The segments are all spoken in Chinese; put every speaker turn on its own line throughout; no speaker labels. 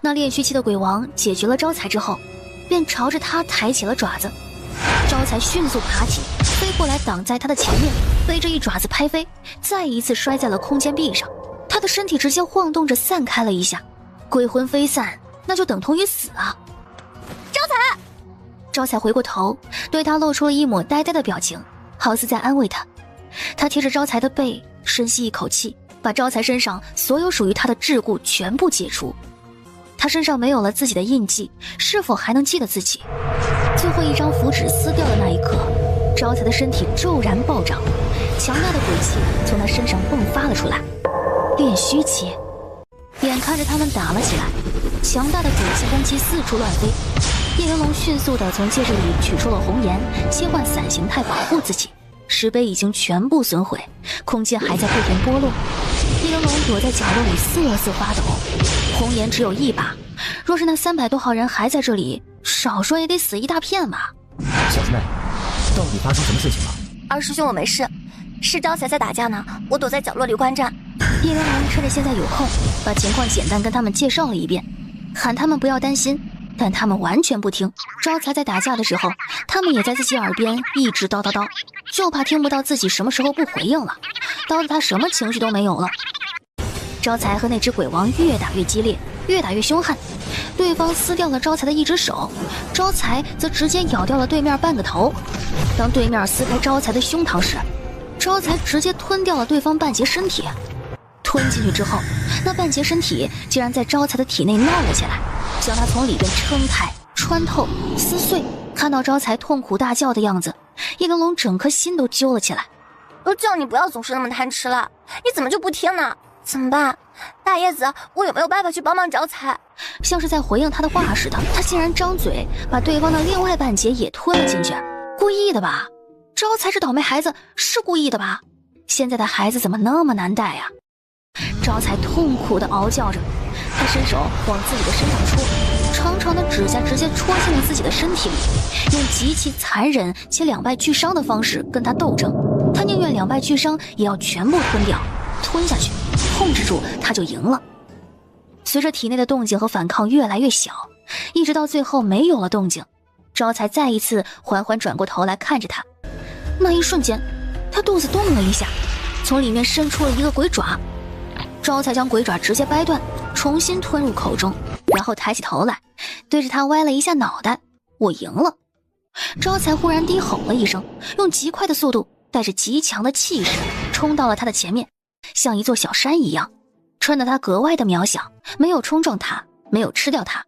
那炼虚期的鬼王解决了招财之后，便朝着他抬起了爪子。招财迅速爬起，飞过来挡在他的前面，背着一爪子拍飞，再一次摔在了空间壁上。他的身体直接晃动着散开了一下，鬼魂飞散，那就等同于死啊！
招财！
招财回过头，对他露出了一抹呆呆的表情，好似在安慰他。他贴着招财的背，深吸一口气，把招财身上所有属于他的桎梏全部解除。他身上没有了自己的印记，是否还能记得自己？最后一张符纸撕掉的那一刻，招财的身体骤然暴涨，强大的鬼气从他身上迸发了出来。炼虚期，眼看着他们打了起来，强大的鬼气攻击四处乱飞。叶玲珑迅速地从戒指里取出了红颜，切换伞形态保护自己。石碑已经全部损毁，空间还在不停剥落。叶玲珑躲在角落里瑟瑟发抖。红颜只有一把，若是那300多号人还在这里，少说也得死一大片吧。
小师妹，到底发生什么事情了？
二师兄，我没事，是招财在打架呢，我躲在角落里观战。
叶玲珑趁着现在有空，把情况简单跟他们介绍了一遍，喊他们不要担心，但他们完全不听。招财在打架的时候，他们也在自己耳边一直叨叨叨，就怕听不到自己什么时候不回应了，叨得他什么情绪都没有了。招财和那只鬼王越打越激烈，越打越凶悍，对方撕掉了招财的一只手，招财则直接咬掉了对面半个头。当对面撕开招财的胸膛时，招财直接吞掉了对方半截身体。吞进去之后，那半截身体竟然在招财的体内闹了起来，将他从里边撑开、穿透、撕碎。看到招财痛苦大叫的样子，叶玲珑整颗心都揪了起来。
都叫你不要总是那么贪吃了，你怎么就不听呢？怎么办？大叶子，我有没有办法去帮忙招财？
像是在回应他的话似的，他竟然张嘴把对方的另外半截也吞了进去。故意的吧？招财这倒霉孩子是故意的吧？现在的孩子怎么那么难带啊？招财痛苦地嗷叫着，他伸手往自己的身上戳，长长的指甲直接戳进了自己的身体里，用极其残忍且两败俱伤的方式跟他斗争。他宁愿两败俱伤也要全部吞掉，吞下去，控制住他就赢了。随着体内的动静和反抗越来越小，一直到最后没有了动静，招财再一次缓缓转过头来看着他。那一瞬间，他肚子动了一下，从里面伸出了一个鬼爪。招财将鬼爪直接掰断，重新吞入口中，然后抬起头来，对着他歪了一下脑袋。我赢了。招财忽然低吼了一声，用极快的速度，带着极强的气势，冲到了他的前面，像一座小山一样，穿得他格外的渺小，没有冲撞他，没有吃掉他，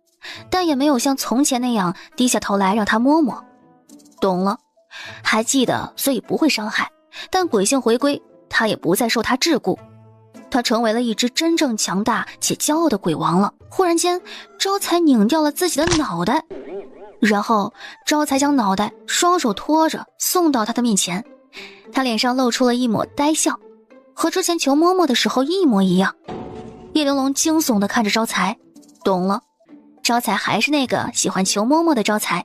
但也没有像从前那样低下头来让他摸摸。懂了，还记得，所以不会伤害，但鬼性回归，他也不再受他桎梏。他成为了一只真正强大且骄傲的鬼王了。忽然间，招财拧掉了自己的脑袋，然后招财将脑袋双手托着送到他的面前，他脸上露出了一抹呆笑，和之前求嬷嬷的时候一模一样。叶玲珑惊悚地看着招财，懂了，招财还是那个喜欢求嬷嬷的招财，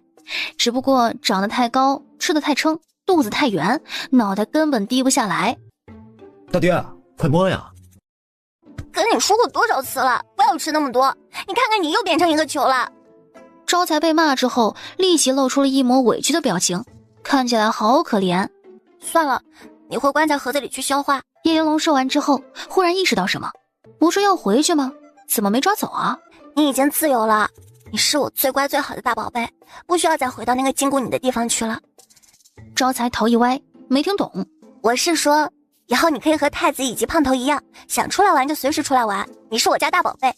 只不过长得太高，吃得太撑，肚子太圆，脑袋根本低不下来。
大爹，快摸呀！
跟你说过多少次了，不要吃那么多，你看看你又变成一个球了。
招财被骂之后，立即露出了一抹委屈的表情，看起来好可怜。
算了，你回棺材盒子里去消化。
叶玲珑说完之后，忽然意识到什么，不是要回去吗？怎么没抓走啊？
你已经自由了，你是我最乖最好的大宝贝，不需要再回到那个禁锢你的地方去了。
招财头一歪，没听懂。
我是说，以后你可以和太子以及胖头一样，想出来玩就随时出来玩，你是我家大宝贝，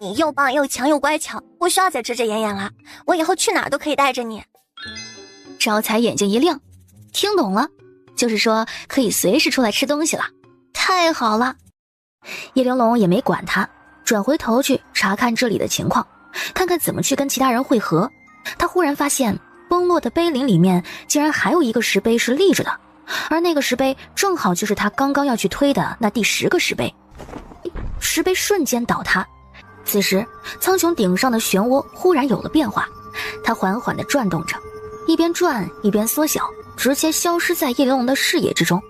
你又棒又强又乖巧，不需要再遮遮掩掩了，我以后去哪儿都可以带着你。
招财眼睛一亮，听懂了，就是说可以随时出来吃东西了，太好了。叶玲珑也没管他，转回头去查看这里的情况，看看怎么去跟其他人会合。他忽然发现崩落的碑林里面竟然还有一个石碑是立着的，而那个石碑正好就是他刚刚要去推的那第10个石碑。石碑瞬间倒塌，此时苍穹顶上的漩涡忽然有了变化，它缓缓地转动着，一边转一边缩小，直接消失在叶玲珑的视野之中。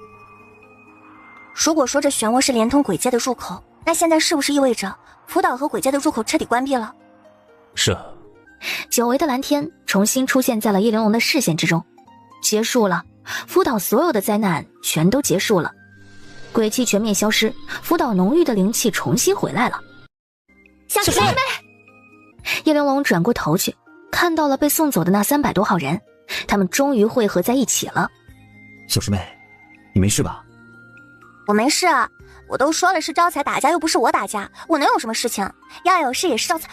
如果说这漩涡是连通鬼界的入口，那现在是不是意味着福岛和鬼界的入口彻底关闭了？
是。
久违的蓝天重新出现在了叶玲珑的视线之中。结束了，福岛所有的灾难全都结束了，鬼气全面消失，福岛浓郁的灵气重新回来了。
夏水妹，
叶玲珑转过头去，看到了被送走的那300多号人，他们终于汇合在一起了。
小师妹，你没事吧？
我没事啊，我都说了是招财打架，又不是我打架，我能有什么事情？要有事也是招财。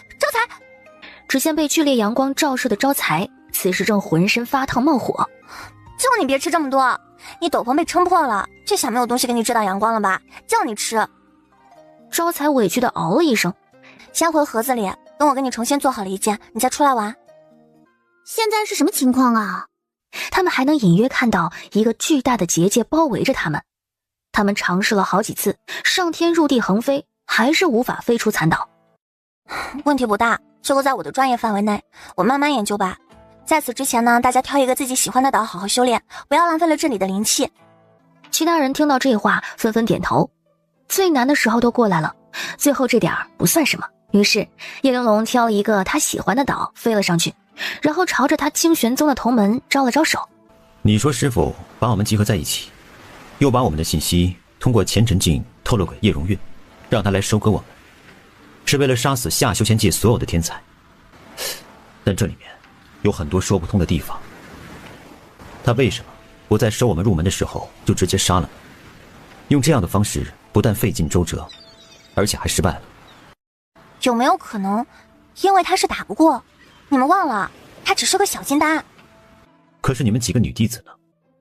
只见被剧烈阳光照射的招财，此时正浑身发烫冒火。
就你别吃这么多，你斗篷被撑破了，这下没有东西给你遮到阳光了吧？叫你吃。
招财委屈地嗷了一声，
先回盒子里，等我给你重新做好了一件，你再出来玩。现在是什么情况啊？
他们还能隐约看到一个巨大的结界包围着他们。他们尝试了好几次，上天入地横飞，还是无法飞出残岛。
问题不大，这个在我的专业范围内，我慢慢研究吧。在此之前呢，大家挑一个自己喜欢的岛好好修炼，不要浪费了这里的灵气。
其他人听到这话纷纷点头。最难的时候都过来了，最后这点不算什么。于是叶玲珑挑了一个他喜欢的岛飞了上去，然后朝着他清玄宗的同门招了招手。
你说师傅把我们集合在一起，又把我们的信息通过前尘镜透露给叶荣月，让他来收割我们，是为了杀死下修仙界所有的天才。但这里面有很多说不通的地方。他为什么不在收我们入门的时候就直接杀了？用这样的方式不但费尽周折，而且还失败了。
有没有可能因为他是打不过，你们忘了他只是个小金丹？
可是你们几个女弟子呢？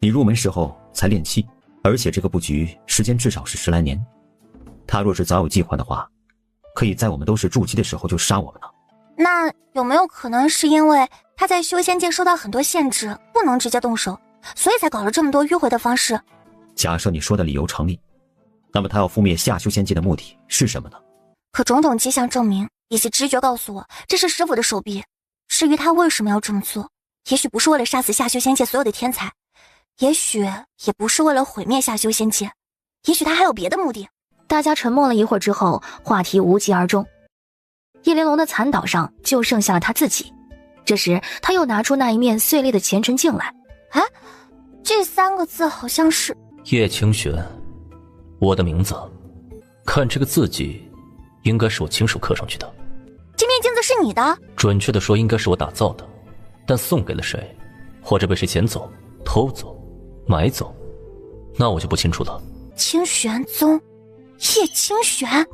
你入门时候才练气，而且这个布局时间至少是10来年。他若是早有计划的话，可以在我们都是筑基的时候就杀我们了。
那有没有可能是因为他在修仙界受到很多限制，不能直接动手，所以才搞了这么多迂回的方式？
假设你说的理由成立，那么他要覆灭下修仙界的目的是什么呢？
可种种迹象证明，以及直觉告诉我，这是师傅的手笔。至于他为什么要这么做，也许不是为了杀死下修仙界所有的天才，也许也不是为了毁灭下修仙界，也许他还有别的目的。
大家沉默了一会儿之后，话题无疾而终。叶玲珑的残岛上就剩下了他自己。这时他又拿出那一面碎裂的前尘镜来。
啊，这3个字好像是
叶清玄，我的名字，看这个字迹应该是我亲手刻上去的。
这面镜子是你的？
准确的说应该是我打造的，但送给了谁，或者被谁捡走、偷走、买走，那我就不清楚了。
清玄宗，叶清玄，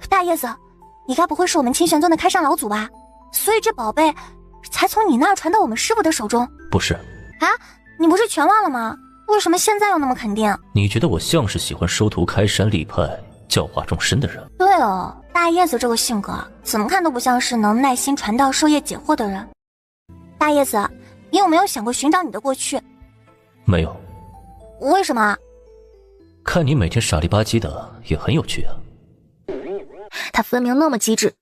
大叶子，你该不会是我们清玄宗的开山老祖吧？所以这宝贝才从你那儿传到我们师傅的手中？
不是。
啊，你不是全忘了吗？为什么现在又那么肯定？
你觉得我像是喜欢收徒开山立派、教化众生的人？
对哦，大叶子这个性格怎么看都不像是能耐心传道授业解惑的人。大叶子，你有没有想过寻找你的过去？
没有。
为什么？
看你每天傻里吧唧的也很有趣啊。
他分明那么机智，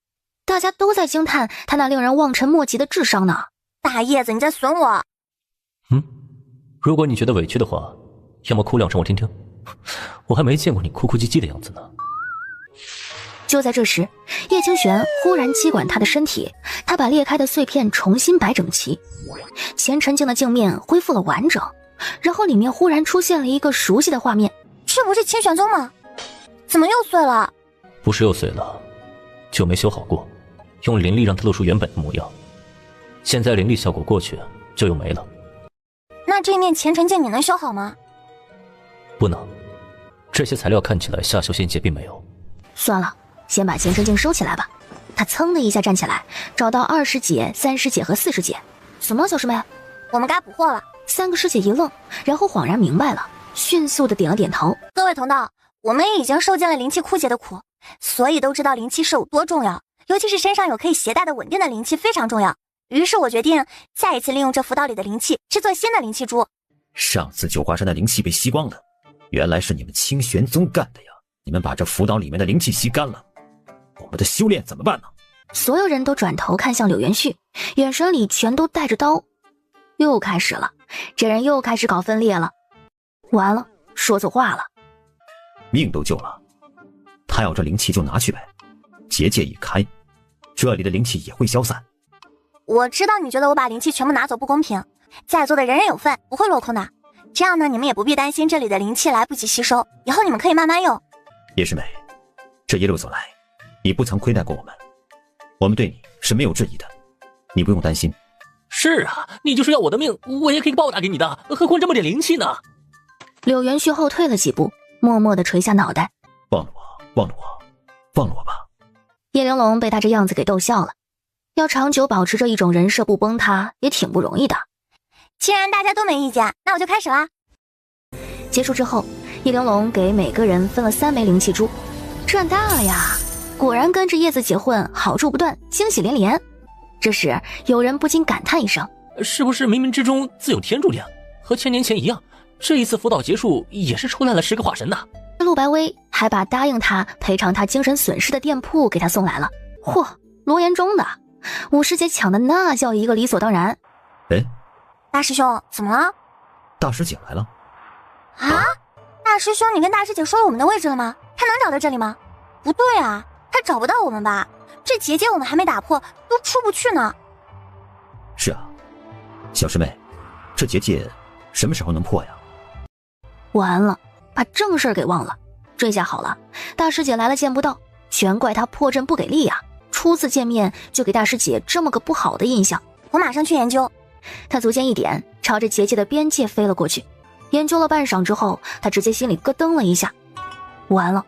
大家都在惊叹他那令人望尘莫及的智商呢。
大叶子，你在损我？
如果你觉得委屈的话，要么哭2声我听听，我还没见过你哭哭唧唧的样子呢。
就在这时，叶清玄忽然接管他的身体，他把裂开的碎片重新摆整齐，前尘镜的镜面恢复了完整，然后里面忽然出现了一个熟悉的画面。
这不是清玄宗吗？怎么又碎了？
不是又碎了，就没修好过，用灵力让它露出原本的模样。现在灵力效果过去，就又没了。
那这面前尘镜你能修好吗？
不能，这些材料看起来下修仙界并没有。
算了，先把前尘镜收起来吧。他噌的一下站起来，找到20姐、30姐和40姐。怎么，小师妹？
我们该补货了。
3个师姐一愣，然后恍然明白了，迅速的点了点头。
各位同道，我们也已经受尽了灵气枯竭的苦，所以都知道灵气是有多重要，尤其是身上有可以携带的稳定的灵气非常重要。于是我决定再一次利用这符岛里的灵气制作新的灵气珠。
上次九华山的灵气被吸光了，原来是你们清玄宗干的呀！你们把这符岛里面的灵气吸干了，我们的修炼怎么办呢？
所有人都转头看向柳元旭，眼神里全都带着刀。又开始了，这人又开始搞分裂了。完了，说错话了。
命都救了，他要这灵气就拿去呗，结界一开，这里的灵气也会消散。
我知道你觉得我把灵气全部拿走不公平，在座的人人有份，不会落空的。这样呢，你们也不必担心这里的灵气来不及吸收，以后你们可以慢慢用。
叶师妹，这一路走来，你不曾亏待过我们，我们对你是没有质疑的，你不用担心。
是啊，你就是要我的命，我也可以报答给你的，何况这么点灵气呢？
柳元旭后退了几步，默默地垂下脑袋。
忘了我，忘了我，忘了我吧。
叶玲珑被他这样子给逗笑了。要长久保持着一种人设不崩塌，也挺不容易的。
既然大家都没意见，那我就开始啦。
结束之后，叶玲珑给每个人分了3枚灵气珠，赚大了呀！果然跟着叶子结婚，好处不断，惊喜连连。这时，有人不禁感叹一声：
是不是冥冥之中自有天注定？和1000年前一样，这一次辅导结束也是出来了10个化神呐。
陆白薇还把答应他赔偿他精神损失的店铺给他送来了。嚯，罗延中的五师姐抢的那叫一个理所当然。
哎，
大师兄，怎么了？
大师姐来了。
啊？大师兄，你跟大师姐说了我们的位置了吗？他能找到这里吗？不对啊，他找不到我们吧？这结界我们还没打破，都出不去呢。
是啊，小师妹，这结界什么时候能破呀？
完了，把正事给忘了。这下好了，大师姐来了见不到，全怪他破阵不给力呀！初次见面就给大师姐这么个不好的印象。
我马上去研究。
他足尖一点，朝着结界的边界飞了过去。研究了半晌之后，他直接心里咯噔了一下。完了，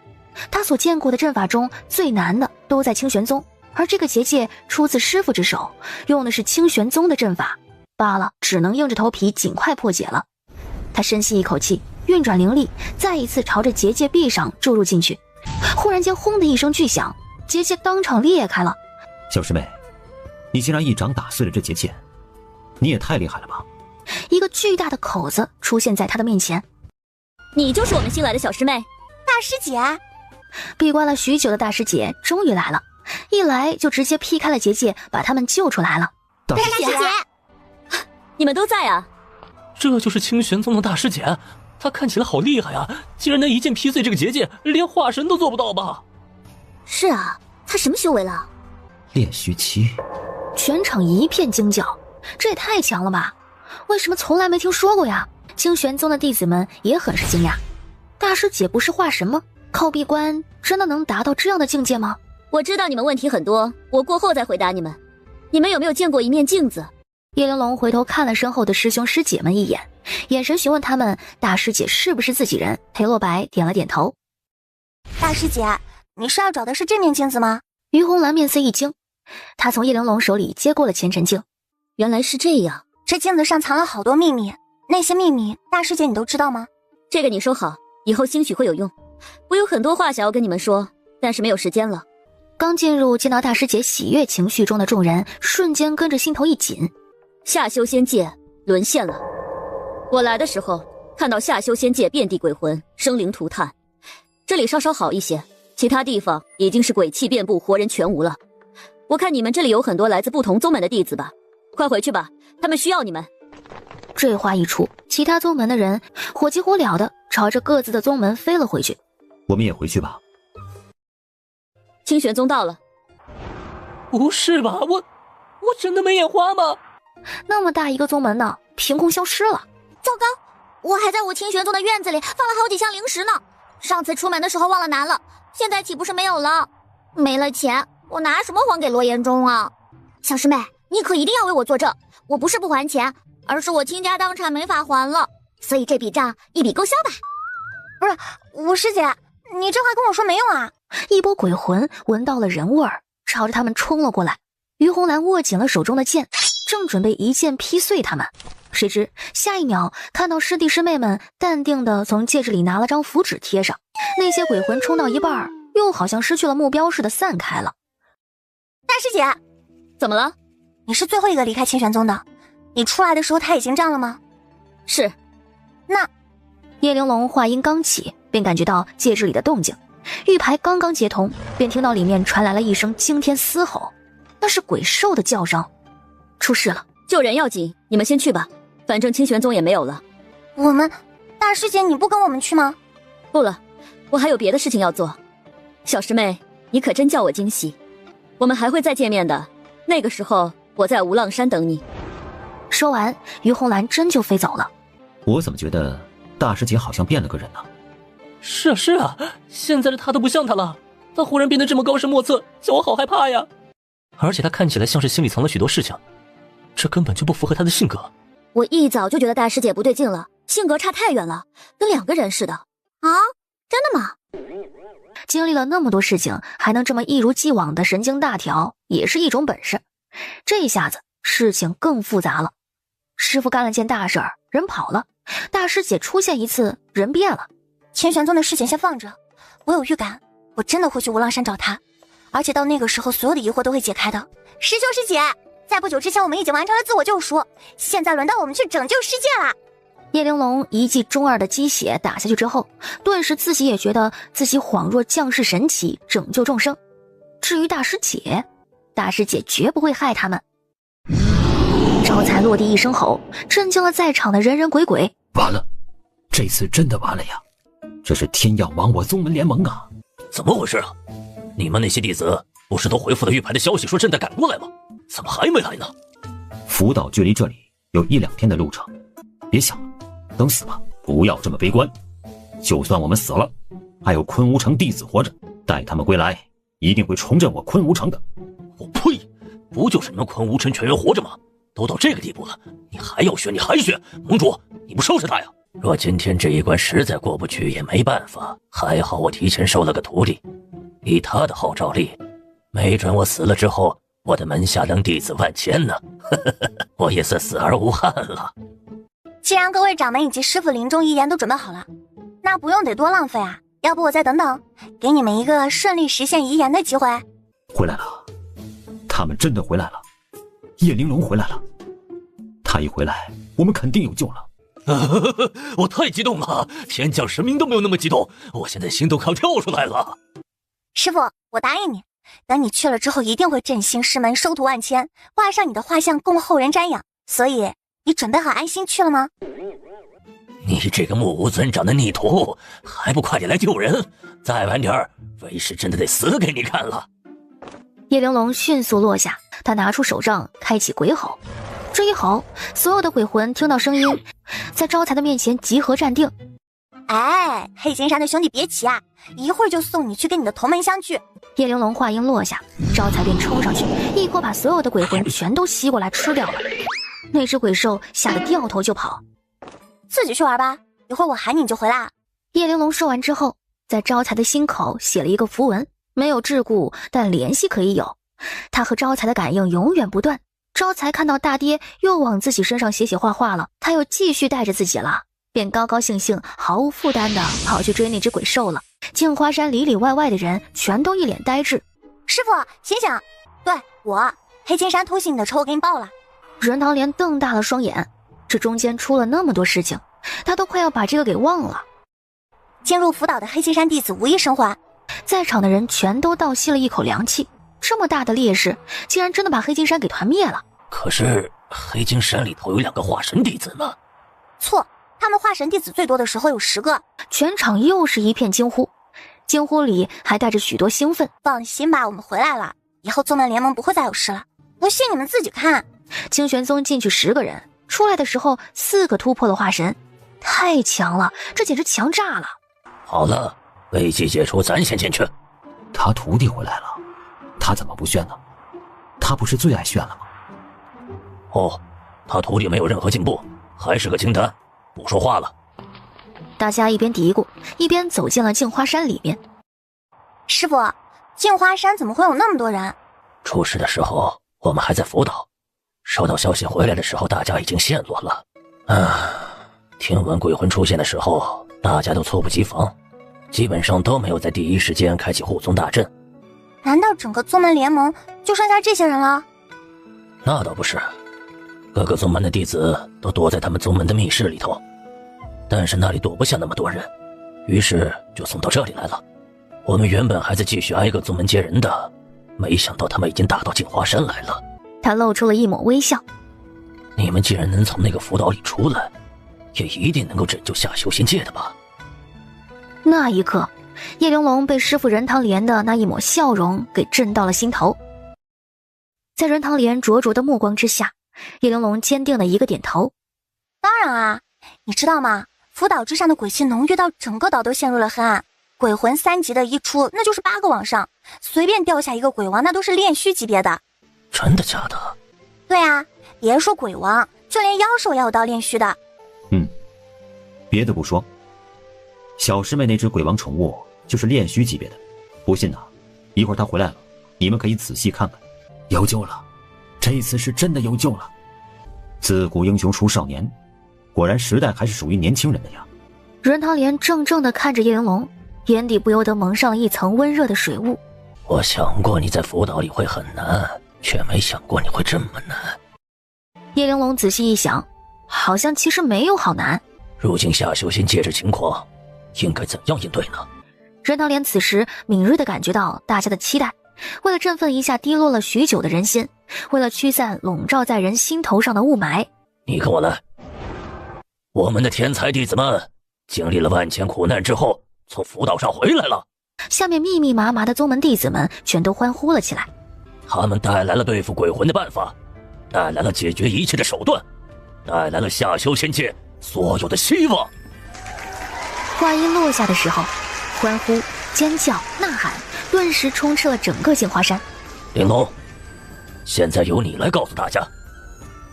他所见过的阵法中最难的都在清玄宗，而这个结界出自师傅之手，用的是清玄宗的阵法，罢了，只能硬着头皮尽快破解了。他深吸一口气，运转灵力，再一次朝着结界壁上注入进去。忽然间，轰的一声巨响，结界当场裂开了。
小师妹，你竟然一掌打碎了这结界，你也太厉害了吧！
一个巨大的口子出现在他的面前。
你就是我们新来的小师妹，
大师姐。
闭关了许久的大师姐终于来了，一来就直接劈开了结界，把他们救出来了。
大师
姐，
你们都在啊？
这就是清玄宗的大师姐，她看起来好厉害啊，竟然能一剑劈碎这个结界，连化神都做不到吧？
是啊，她什么修为了？
炼虚期。
全场一片惊叫，这也太强了吧！为什么从来没听说过呀？清玄宗的弟子们也很是惊讶。大师姐不是化神吗？靠闭关真的能达到这样的境界吗？
我知道你们问题很多，我过后再回答你们。你们有没有见过一面镜子？
叶玲珑回头看了身后的师兄师姐们一眼，眼神询问他们大师姐是不是自己人。裴洛白点了点头。
大师姐，你是要找的是这面镜子吗？
于红兰面色一惊，她从叶玲珑手里接过了前尘镜。
原来是这样，
这镜子上藏了好多秘密，那些秘密大师姐你都知道吗？
这个你收好，以后兴许会有用。我有很多话想要跟你们说，但是没有时间了。
刚进入见到大师姐喜悦情绪中的众人瞬间跟着心头一紧。
下修仙界沦陷了。我来的时候看到下修仙界遍地鬼魂，生灵涂炭，这里稍稍好一些，其他地方已经是鬼气遍布，活人全无了。我看你们这里有很多来自不同宗门的弟子吧，快回去吧，他们需要你们。
这话一出，其他宗门的人火急火燎的朝着各自的宗门飞了回去。
我们也回去吧。
清玄宗到了。
不是吧，我真的没眼花吗？
那么大一个宗门呢，凭空消失了。
糟糕，我还在我清玄宗的院子里放了好几箱零食呢，上次出门的时候忘了拿了，现在岂不是没有了？没了钱，我拿什么还给罗延中啊？小师妹，你可一定要为我作证，我不是不还钱，而是我倾家荡产没法还了，所以这笔账一笔勾销吧。不是，吴师姐，你这话跟我说没用啊！
一波鬼魂闻到了人味儿，朝着他们冲了过来。于红兰握紧了手中的剑，正准备一剑劈碎他们，谁知下一秒看到师弟师妹们淡定地从戒指里拿了张符纸贴上，那些鬼魂冲到一半，又好像失去了目标似的散开了。
大师姐，
怎么了？
你是最后一个离开清玄宗的，你出来的时候他已经这样了吗？
是。
那
叶玲珑话音刚起，便感觉到戒指里的动静，玉牌刚刚接通，便听到里面传来了一声惊天嘶吼，那是鬼兽的叫声。出事了，
救人要紧，你们先去吧，反正清玄宗也没有了。
我们，大师姐你不跟我们去吗？
不了，我还有别的事情要做。小师妹，你可真叫我惊喜。我们还会再见面的，那个时候我在无浪山等你。
说完，于红兰真就飞走了。
我怎么觉得大师姐好像变了个人呢？
是啊，现在的她都不像她了，她忽然变得这么高深莫测，叫我好害怕呀。而且她看起来像是心里藏了许多事情，这根本就不符合她的性格。
我一早就觉得大师姐不对劲了，性格差太远了，跟两个人似的。啊，真的吗？
经历了那么多事情，还能这么一如既往的神经大条，也是一种本事。这一下子事情更复杂了。师傅干了件大事儿，人跑了；大师姐出现一次，人变了。
千玄宗的事情先放着，我有预感，我真的会去无浪山找他，而且到那个时候，所有的疑惑都会解开的。师兄师姐，在不久之前，我们已经完成了自我救赎，现在轮到我们去拯救世界了。
叶玲珑一记中二的鸡血打下去之后，顿时自己也觉得自己恍若降世神奇，拯救众生。至于大师姐，大师姐绝不会害他们。招财落地一声吼，震惊了在场的人人鬼鬼。
完了，这次真的完了呀！这是天要亡我宗门联盟啊！
怎么回事啊？你们那些弟子不是都回复了玉牌的消息，说正在赶过来吗？怎么还没来呢？
福岛距离这里有1-2天的路程，别想了，等死吧！不要这么悲观，就算我们死了，还有昆吾城弟子活着，待他们归来，一定会重振我昆吾城的。
我呸！不就是你们昆吾城全员活着吗？都到这个地步了，你还要学，你还学？盟主，你不收拾他呀？若今天这一关实在过不去，也没办法。还好我提前收了个徒弟，以他的号召力，没准我死了之后，我的门下能弟子万千呢。我也算死而无憾了。
既然各位掌门以及师傅临终遗言都准备好了，那不用得多浪费啊。要不我再等等，给你们一个顺利实现遗言的机会。
回来了，他们真的回来了，叶玲珑回来了。他一回来，我们肯定有救了。
我太激动了，天降神明都没有那么激动，我现在心都快要跳出来了。
师傅，我答应你，等你去了之后，一定会振兴师门，收徒万千，画上你的画像供后人瞻仰。所以，你准备好安心去了吗？
你这个目无尊长的逆徒，还不快点来救人？再晚点儿，为师真的得死给你看了。
叶玲珑迅速落下，他拿出手杖，开启鬼吼。这一吼，所有的鬼魂听到声音，在招财的面前集合站定。
哎，黑金山的兄弟别急啊，一会儿就送你去跟你的同门相聚。
叶玲珑话音落下，招财便冲上去，一口把所有的鬼魂全都吸过来吃掉了。那只鬼兽吓得掉头就跑。
自己去玩吧，一会儿我喊你你就回来。
叶玲珑说完之后，在招财的心口写了一个符文，没有桎梏，但联系可以有。他和招财的感应永远不断。招财看到大爹又往自己身上写画画了，他又继续带着自己了，便高高兴兴毫无负担的跑去追那只鬼兽了。镜花山里里外外的人全都一脸呆滞。
师傅醒醒，对，我黑金山偷袭你的仇我给你报了。
任堂莲瞪大了双眼，这中间出了那么多事情，他都快要把这个给忘了。
进入福岛的黑金山弟子无一生还，
在场的人全都倒吸了一口凉气，这么大的劣势，竟然真的把黑金山给团灭了。
可是黑金山里头有2个化神弟子呢。
错，他们化神弟子最多的时候有10个。
全场又是一片惊呼，惊呼里还带着许多兴奋。
放心吧，我们回来了，以后宗门联盟不会再有事了，不信你们自己看。
清玄宗进去10个人，出来的时候4个突破了化神，太强了，这简直强炸了。
好了，危机解除，咱先进去。
他徒弟回来了，他怎么不炫呢？他不是最爱炫了吗？
哦，他徒弟没有任何进步，还是个清单，不说话了。
大家一边嘀咕，一边走进了镜花山里面。
师傅，镜花山怎么会有那么多人？
出事的时候我们还在福岛，收到消息回来的时候大家已经陷落了。听闻鬼魂出现的时候，大家都猝不及防，基本上都没有在第一时间开启护宗大阵。
难道整个宗门联盟就剩下这些人了？
那倒不是，各个宗门的弟子都躲在他们宗门的密室里头，但是那里躲不下那么多人，于是就送到这里来了。我们原本还在继续挨个宗门接人的，没想到他们已经打到镜花山来了。
他露出了一抹微笑。
你们既然能从那个福岛里出来，也一定能够拯救下修仙界的吧？
那一刻，叶玲珑被师父任堂莲的那一抹笑容给震到了心头。在任堂莲灼灼的目光之下，叶玲珑坚定的一个点头。
当然啊，你知道吗？福岛之上的鬼气浓郁到整个岛都陷入了黑暗。鬼魂3级的一出，那就是8个往上，随便掉下一个鬼王，那都是炼虚级别的。
真的假的？
对啊，别说鬼王，就连妖兽也有到炼虚的。
别的不说，小师妹那只鬼王宠物就是炼虚级别的，不信呐，一会儿他回来了，你们可以仔细看看。有救了，这一次是真的有救了。自古英雄出少年，果然时代还是属于年轻人的呀。
任堂莲怔怔地看着叶玲珑，眼底不由得蒙上了一层温热的水雾。
我想过你在福岛里会很难，却没想过你会这么难。
叶玲珑仔细一想，好像其实没有好难。
如今夏修仙界这情况，应该怎样应对呢？
任堂莲此时敏锐地感觉到大家的期待，为了振奋一下低落了许久的人心，为了驱散笼罩在人心头上的雾霾。
你跟我来。我们的天才弟子们经历了万千苦难之后，从福岛上回来了。
下面密密麻麻的宗门弟子们全都欢呼了起来。
他们带来了对付鬼魂的办法，带来了解决一切的手段，带来了夏修仙界所有的希望。
话音落下的时候，欢呼、尖叫、呐喊顿时充斥了整个镜花山。
玲珑，现在由你来告诉大家，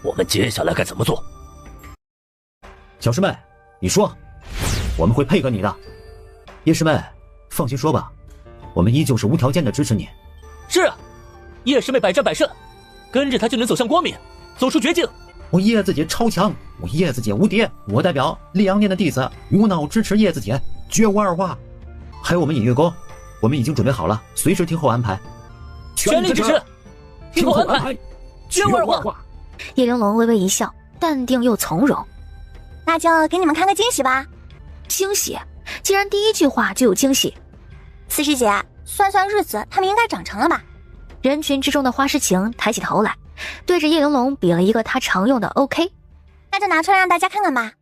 我们接下来该怎么做。
小师妹，你说，我们会配合你的。叶师妹，放心说吧，我们依旧是无条件的支持你。
是啊，叶师妹百战百胜，跟着她就能走向光明，走出绝境。
我叶子姐超强，我叶子姐无敌，我代表烈阳殿的弟子无脑支持叶子姐，绝无二话。还有我们隐月宫，我们已经准备好了，随时听候安排，
全力支持，听候安排，绝无二话。
叶玲珑微微一笑，淡定又从容。
那就给你们看个惊喜吧。
惊喜？既然第一句话就有惊喜。
四师姐，算算日子，他们应该长成了吧？
人群之中的花诗晴抬起头来，对着叶玲珑比了一个他常用的 OK。
那就拿出来让大家看看吧。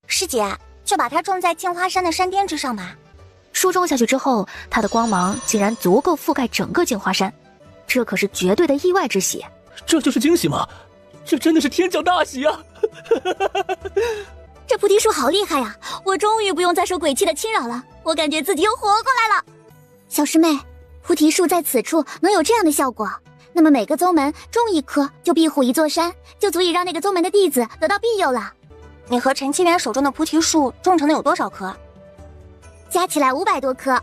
师姐，就把它种在镜花山的山巅之上吧。
树种下去之后，它的光芒竟然足够覆盖整个镜花山，这可是绝对的意外之喜。
这就是惊喜吗？这真的是天降大喜啊！
这菩提树好厉害呀！我终于不用再受鬼气的侵扰了，我感觉自己又活过来了。小师妹，菩提树在此处能有这样的效果，那么每个宗门种一棵，就庇护一座山，就足以让那个宗门的弟子得到庇佑了。
你和陈七元手中的菩提树种成的有多少棵？
加起来500多棵。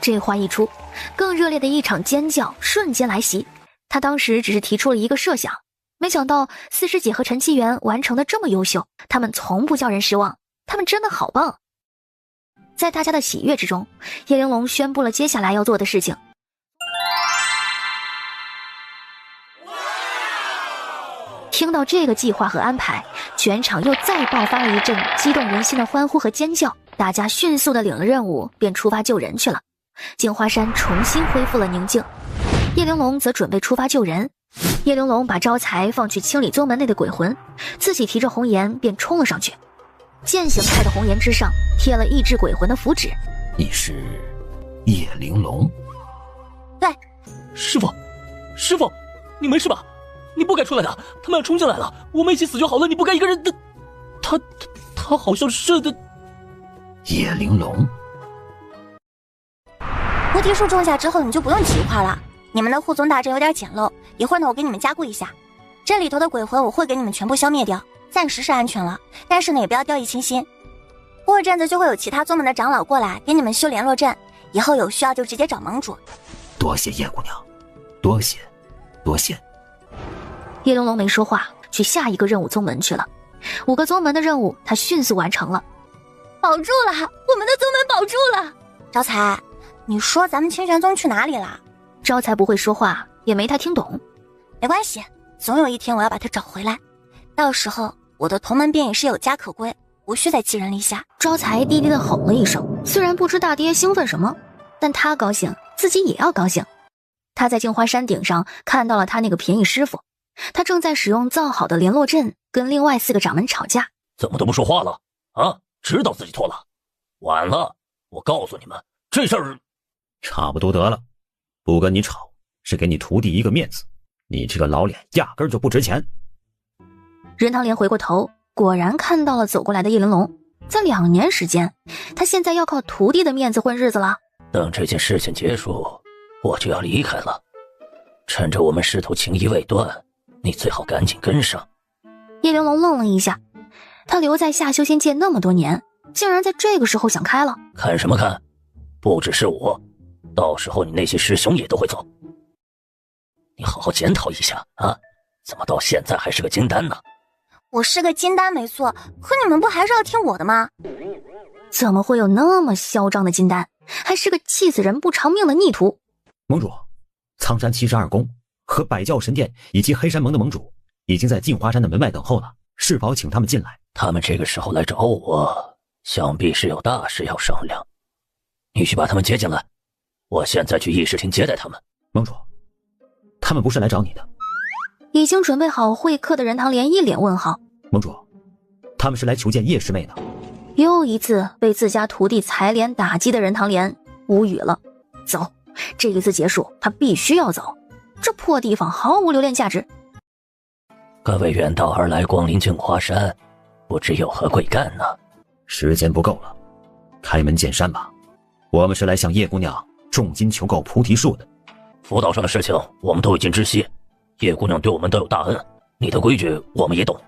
这话一出，更热烈的一场尖叫瞬间来袭。他当时只是提出了一个设想，没想到四师姐和陈七元完成的这么优秀，他们从不叫人失望，他们真的好棒。在大家的喜悦之中，叶玲珑宣布了接下来要做的事情。听到这个计划和安排，全场又再爆发了一阵激动人心的欢呼和尖叫，大家迅速的领了任务，便出发救人去了。镜花山重新恢复了宁静，叶玲珑则准备出发救人。叶玲珑把招财放去清理宗门内的鬼魂，自己提着红颜便冲了上去。剑形态的红颜之上贴了抑制鬼魂的符纸。
你是叶玲珑？
对。
师傅，师傅，你没事吧？你不该出来的，他们要冲进来了，我们一起死就好了，你不该一个人的。他好像是的。
叶玲珑，
菩提树种下之后，你就不用起一块了。你们的护宗大阵有点简陋，一会儿呢我给你们加固一下。这里头的鬼魂我会给你们全部消灭掉，暂时是安全了，但是呢也不要掉以轻心。过阵子就会有其他宗门的长老过来给你们修联络阵，以后有需要就直接找盟主。
多谢叶姑娘，多谢，多谢。
叶玲珑没说话，去下一个任务宗门去了。5个宗门的任务他迅速完成了。
保住了，我们的宗门保住了。
招财，你说咱们清玄宗去哪里了？
招财不会说话，也没太听懂。
没关系，总有一天我要把他找回来，到时候我的同门便也是有家可归，无需再寄人篱下。
招财低低的吼了一声，虽然不知大爹兴奋什么，但他高兴，自己也要高兴。他在镜花山顶上看到了他那个便宜师傅，他正在使用造好的联络阵跟另外4个掌门吵架。
怎么都不说话了啊？知道自己错了，晚了。我告诉你们，这事儿
差不多得了，不跟你吵，是给你徒弟一个面子，你这个老脸压根儿就不值钱。
任堂莲回过头，果然看到了走过来的叶玲珑。在2年时间，他现在要靠徒弟的面子混日子了。
等这件事情结束，我就要离开了。趁着我们师徒情谊未断，你最好赶紧跟上。
叶玲珑愣了一下，他留在下修仙界那么多年，竟然在这个时候想开了。
看什么看？不只是我，到时候你那些师兄也都会走。你好好检讨一下啊！怎么到现在还是个金丹呢？
我是个金丹没错，可你们不还是要听我的吗？
怎么会有那么嚣张的金丹，还是个气死人不偿命的逆徒？
盟主，苍山72宫和百教神殿以及黑山盟的盟主已经在镜花山的门外等候了，是否请他们进来？
他们这个时候来找我，想必是有大事要商量。你去把他们接进来，我现在去议事厅接待他们。
盟主，他们不是来找你的。
已经准备好会客的任堂莲一脸问号。
盟主，他们是来求见叶师妹的。
又一次被自家徒弟踩脸打击的任堂莲无语了。走，这一次结束，他必须要走。这破地方毫无留恋价值。
各位远道而来，光临镜花山，不知有何贵干呢？
时间不够了，开门见山吧。我们是来向叶姑娘重金求购菩提树的。
辅导上的事情我们都已经知悉，叶姑娘对我们都有大恩，你的规矩我们也懂。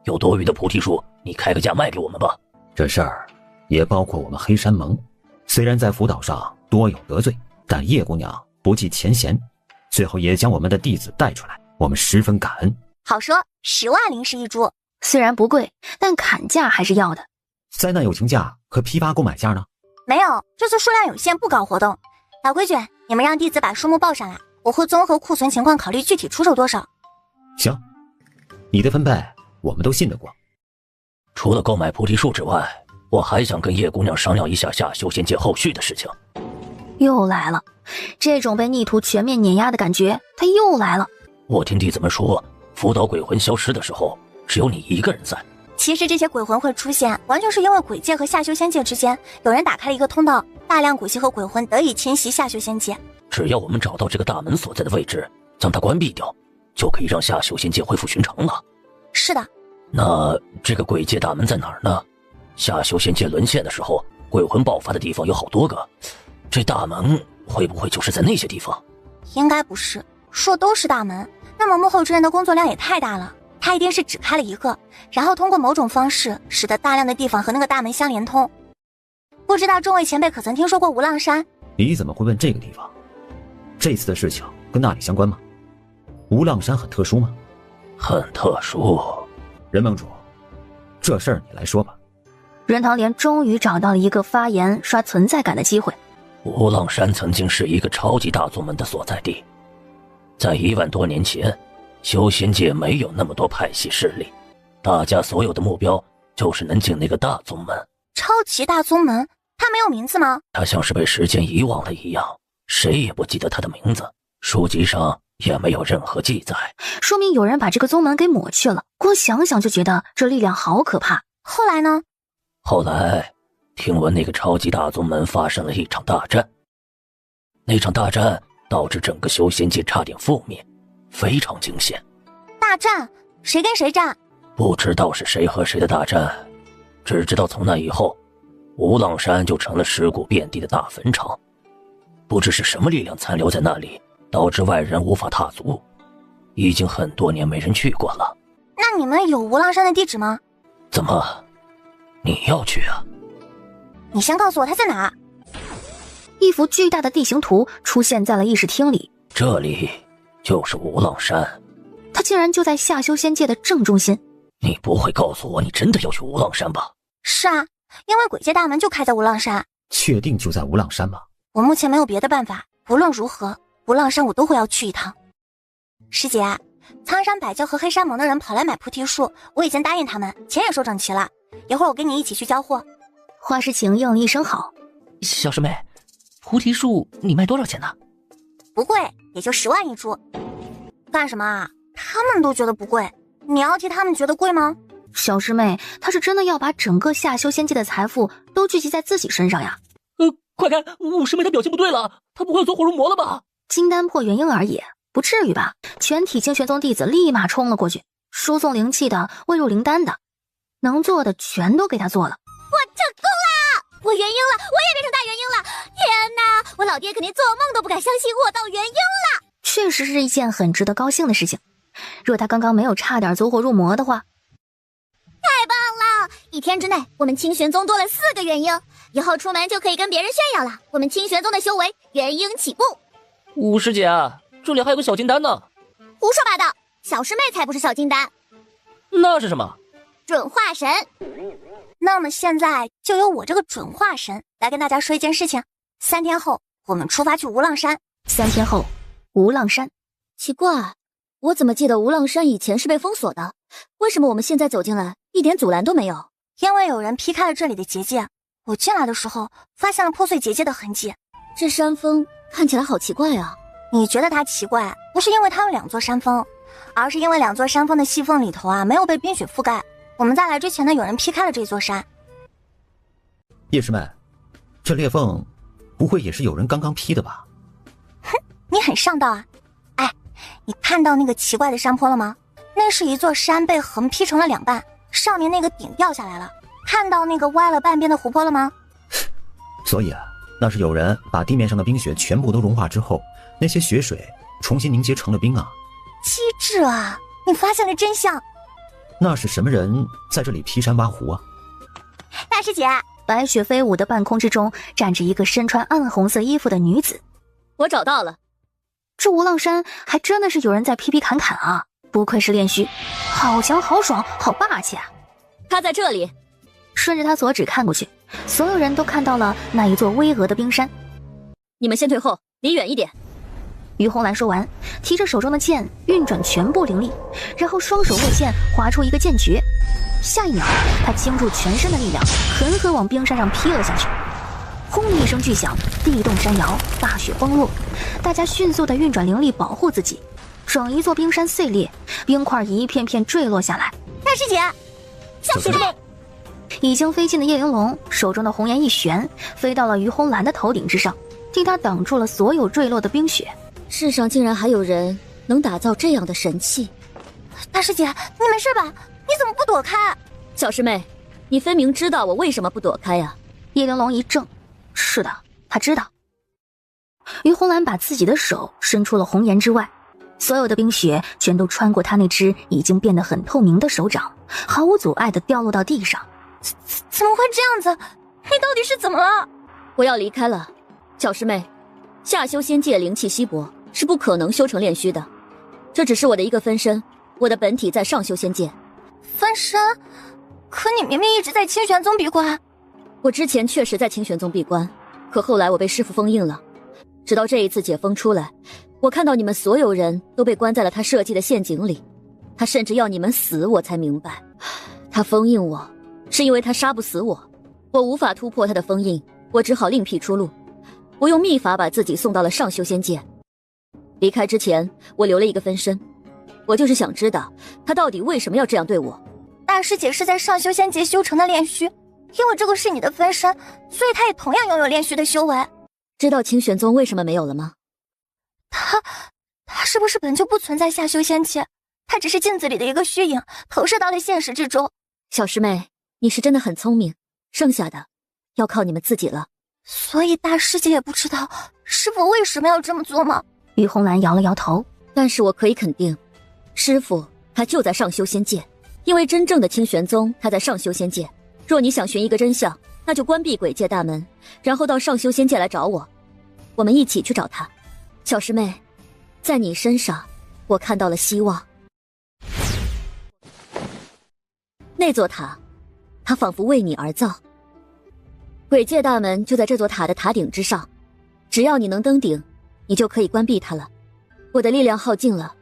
有多余的菩提树，你开个价卖给我们吧。
这事儿也包括我们黑山盟，虽然在辅导上多有得罪，但叶姑娘不计前嫌，最后也将我们的弟子带出来，我们十分感恩。
好说，10万灵石一株，
虽然不贵，但砍价还是要的。
灾难友情价和批发购买价呢？
没有，这次数量有限，不搞活动。老规矩，你们让弟子把数目报上来，我会综合库存情况考虑具体出手多少。
行，你的分配我们都信得过。
除了购买菩提树之外，我还想跟叶姑娘商量一下下修仙界后续的事情。
又来了，这种被逆徒全面碾压的感觉，他又来了。
我听弟子们说，辅导鬼魂消失的时候，只有你一个人在。
其实这些鬼魂会出现，完全是因为鬼界和下修仙界之间有人打开了一个通道，大量鬼气和鬼魂得以侵袭下修仙界。
只要我们找到这个大门所在的位置，将它关闭掉，就可以让下修仙界恢复寻常了。
是的。
那这个鬼界大门在哪儿呢？下修仙界沦陷的时候，鬼魂爆发的地方有好多个，这大门会不会就是在那些地方？
应该不是，说都是大门，那么幕后之人的工作量也太大了，他一定是只开了一个，然后通过某种方式使得大量的地方和那个大门相连通。不知道众位前辈可曾听说过无浪山？
你怎么会问这个地方？这次的事情跟那里相关吗？无浪山很特殊吗？
很特殊。
任盟主，这事儿你来说吧。
任堂莲终于找到了一个发言刷存在感的机会。
无浪山曾经是一个超级大宗门的所在地，在1万多年前，修仙界没有那么多派系势力，大家所有的目标就是能进那个大宗门。
超级大宗门，它没有名字吗？
它像是被时间遗忘了一样，谁也不记得它的名字，书籍上也没有任何记载，
说明有人把这个宗门给抹去了。光想想就觉得这力量好可怕。
后来呢？
后来听闻那个超级大宗门发生了一场大战，那场大战导致整个修仙界差点覆灭，非常惊险。
大战？谁跟谁战？
不知道是谁和谁的大战，只知道从那以后，无浪山就成了尸骨遍地的大坟场。不知是什么力量残留在那里，导致外人无法踏足，已经很多年没人去过了。
那你们有无浪山的地址吗？
怎么，你要去啊？
你先告诉我它在哪。
一幅巨大的地形图出现在了议事厅里，
这里就是无浪山。
它竟然就在下修仙界的正中心。
你不会告诉我你真的要去无浪山吧？
是啊，因为鬼界大门就开在无浪山。
确定就在无浪山吗？
我目前没有别的办法，无论如何，无浪山我都会要去一趟。师姐，苍山百教和黑山盟的人跑来买菩提树，我已经答应他们，钱也收整齐了，一会儿我跟你一起去交货。
花诗情应了一声好。
小师妹，菩提树你卖多少钱呢？
不贵，也就10万一株。干什么啊？他们都觉得不贵，你要替他们觉得贵吗？
小师妹，她是真的要把整个下修仙界的财富都聚集在自己身上呀。
快看，五师妹她表情不对了，她不会走火入魔了吧？
金丹破元婴而已，不至于吧？全体清玄宗弟子立马冲了过去，输送灵气的、喂入灵丹的，能做的全都给他做了。
我成功了！我元婴了，我也变成大元婴了！天哪，我老爹肯定做梦都不敢相信我到元婴了。
确实是一件很值得高兴的事情。若他刚刚没有差点走火入魔的话，
太棒了！1天之内，我们清玄宗多了4个元婴，以后出门就可以跟别人炫耀了。我们清玄宗的修为，元婴起步。
五师姐，这里还有个小金丹呢。
胡说八道，小师妹才不是小金丹，
那是什么？
准化神。那么现在就由我这个准化神来跟大家说一件事情：3天后，我们出发去无浪山。
3天后，无浪山。
奇怪，我怎么记得无浪山以前是被封锁的？为什么我们现在走进来一点阻拦都没有？
因为有人劈开了这里的结界。我进来的时候发现了破碎结界的痕迹。
这山峰看起来好奇怪啊！
你觉得它奇怪，不是因为它有2座山峰，而是因为2座山峰的细缝里头没有被冰雪覆盖。我们在来之前呢，有人劈开了这座山。
叶师妹，这裂缝不会也是有人刚刚劈的吧？
哼，你很上道啊！哎，你看到那个奇怪的山坡了吗？那是一座山被横劈成了2半，上面那个顶掉下来了。看到那个歪了半边的湖泊了吗？
所以啊，那是有人把地面上的冰雪全部都融化之后，那些雪水重新凝结成了冰啊！
机智啊！你发现了真相。
那是什么人在这里劈山挖湖啊？
大师姐，
白雪飞舞的半空之中站着一个身穿暗红色衣服的女子。
我找到了，
这无浪山还真的是有人在劈劈砍砍啊！不愧是炼虚，好强好爽好霸气啊！
他在这里。
顺着他所指看过去，所有人都看到了那一座巍峨的冰山。
你们先退后，离远一点。
于红兰说完，提着手中的剑运转全部灵力，然后双手握剑划出一个剑诀。下一秒，他倾注全身的力量，狠狠往冰山上劈了下去。轰的一声巨响，地动山摇，大雪崩落。大家迅速地运转灵力保护自己，整一座冰山碎裂，冰块一片片坠落下来。
大师姐，小师妹。
已经飞进的叶玲珑手中的红颜一旋，飞到了于红兰的头顶之上，替他挡住了所有坠落的冰雪。
世上竟然还有人能打造这样的神器！
大师姐，你没事吧？你怎么不躲开？
小师妹，你分明知道我为什么不躲开呀？
叶玲珑一怔，是的，他知道。于红兰把自己的手伸出了红颜之外，所有的冰雪全都穿过他那只已经变得很透明的手掌，毫无阻碍地掉落到地上。
怎么会这样子？你到底是怎么了？
我要离开了，小师妹。下修仙界灵气稀薄，是不可能修成炼虚的。这只是我的一个分身，我的本体在上修仙界。
分身？可你明明一直在清玄宗闭关。
我之前确实在清玄宗闭关，可后来我被师父封印了。直到这一次解封出来，我看到你们所有人都被关在了他设计的陷阱里，他甚至要你们死，我才明白，他封印我是因为他杀不死我，我无法突破他的封印，我只好另辟出路。我用秘法把自己送到了上修仙界。离开之前，我留了一个分身，我就是想知道他到底为什么要这样对我。
大师姐是在上修仙界修成的炼虚，因为这个是你的分身，所以他也同样拥有炼虚的修为。
知道清玄宗为什么没有了吗？
他是不是本就不存在下修仙界？他只是镜子里的一个虚影，投射到了现实之中。
小师妹，你是真的很聪明，剩下的要靠你们自己了。
所以大师姐也不知道师父为什么要这么做吗？
于红兰摇了摇头。
但是我可以肯定，师父他就在上修仙界，因为真正的清玄宗他在上修仙界。若你想寻一个真相，那就关闭鬼界大门，然后到上修仙界来找我，我们一起去找他。小师妹，在你身上我看到了希望。那座塔，它仿佛为你而造。鬼界大门就在这座塔的塔顶之上，只要你能登顶，你就可以关闭它了。我的力量耗尽了，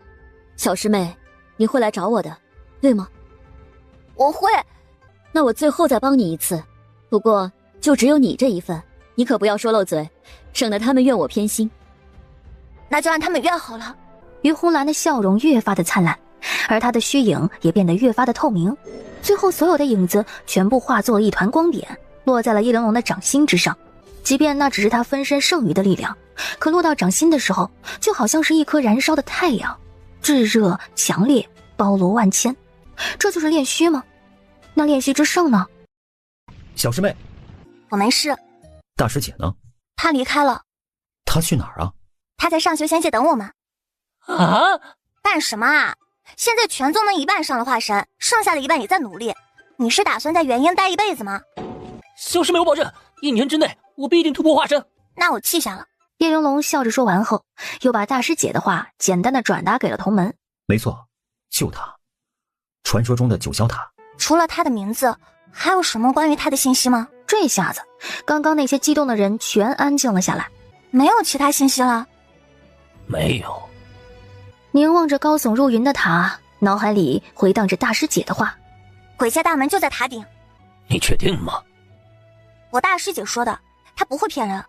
小师妹，你会来找我的，对吗？
我会。
那我最后再帮你一次，不过就只有你这一份，你可不要说漏嘴，省得他们怨我偏心。
那就让他们怨好了。
于红兰的笑容越发的灿烂，而她的虚影也变得越发的透明，最后所有的影子全部化作了一团光点，落在了叶玲珑的掌心之上。即便那只是他分身剩余的力量，可落到掌心的时候，就好像是一颗燃烧的太阳，炙热强烈，包罗万千。这就是炼虚吗？那炼虚之圣呢？
小师妹，
我没事。
大师姐呢？
她离开了。
她去哪儿啊？
她在上修仙界等我们。
啊？
干什么啊？现在全宗门一半上了化神，剩下的一半也在努力。你是打算在元婴待一辈子吗？
小师妹，我保证1年之内我必定突破化神。
那我记下了。
叶玲珑笑着说完后，又把大师姐的话简单的转达给了同门。
没错，就她，传说中的九霄塔。
除了她的名字，还有什么关于她的信息吗？
这下子，刚刚那些激动的人全安静了下来，
没有其他信息了。
没有。
凝望着高耸入云的塔，脑海里回荡着大师姐的话：
鬼界大门就在塔顶。
你确定吗？
我大师姐说的，她不会骗人。